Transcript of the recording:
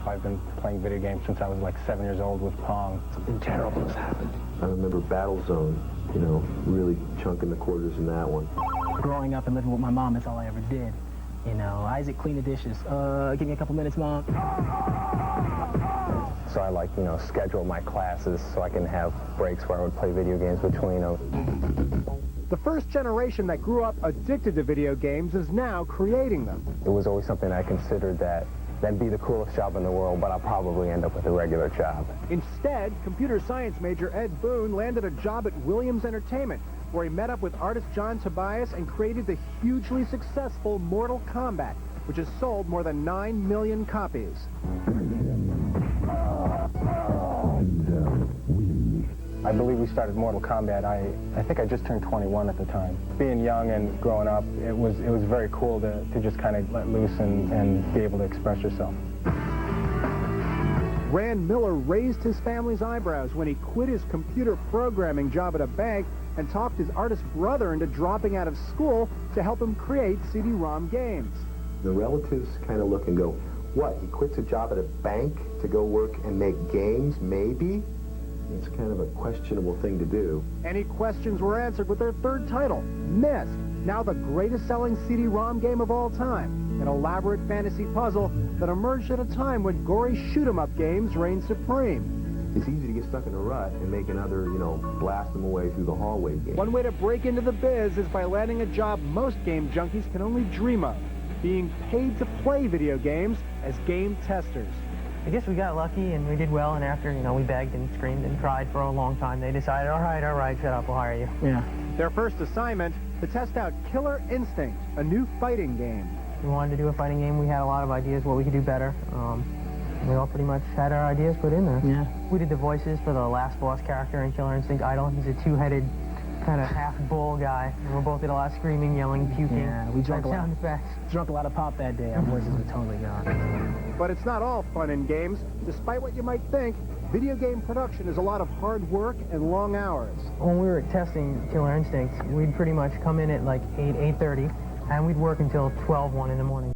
I've been playing video games since I was like 7 years old with Pong. Something terrible has happened. I remember Battlezone, you know, really chunking the quarters in that one. Growing up and living with my mom, that's all I ever did. You know, Isaac, clean the dishes. Give me a couple minutes, Mom. So I like, you know, schedule my classes so I can have breaks where I would play video games between them. The first generation that grew up addicted to video games is now creating them. It was always something I considered that'd be the coolest job in the world, but I'll probably end up with a regular job. Instead, computer science major Ed Boon landed a job at Williams Entertainment, where he met up with artist John Tobias and created the hugely successful Mortal Kombat, which has sold more than 9 million copies. I believe we started Mortal Kombat. I think I just turned 21 at the time. Being young and growing up, it was very cool to just kind of let loose and be able to express yourself. Rand Miller raised his family's eyebrows when he quit his computer programming job at a bank and talked his artist brother into dropping out of school to help him create CD-ROM games. The relatives kind of look and go, what, he quits a job at a bank to go work and make games, maybe? It's kind of a questionable thing to do. Any questions were answered with their third title, Myst, now the greatest-selling CD-ROM game of all time, an elaborate fantasy puzzle that emerged at a time when gory shoot-'em-up games reigned supreme. It's easy to get stuck in a rut and make another, you know, blast them away through the hallway game. One way to break into the biz is by landing a job most game junkies can only dream of, being paid to play video games as game testers. I guess we got lucky and we did well, and after, you know, we begged and screamed and cried for a long time, they decided, all right, shut up, we'll hire you. Yeah. Their first assignment, to test out Killer Instinct, a new fighting game. We wanted to do a fighting game. We had a lot of ideas what we could do better. We all pretty much had our ideas put in there. Yeah. We did the voices for the last boss character in Killer Instinct Idol. He's a two-headed, kind of half-bull guy. And we both did a lot of screaming, yelling, puking. Yeah, we drank a lot. Sound effects. Drunk a lot of pop that day. Our voices were totally gone. But it's not all fun and games. Despite what you might think, video game production is a lot of hard work and long hours. When we were testing Killer Instinct, we'd pretty much come in at like 8:30, and we'd work until 12, 1 in the morning.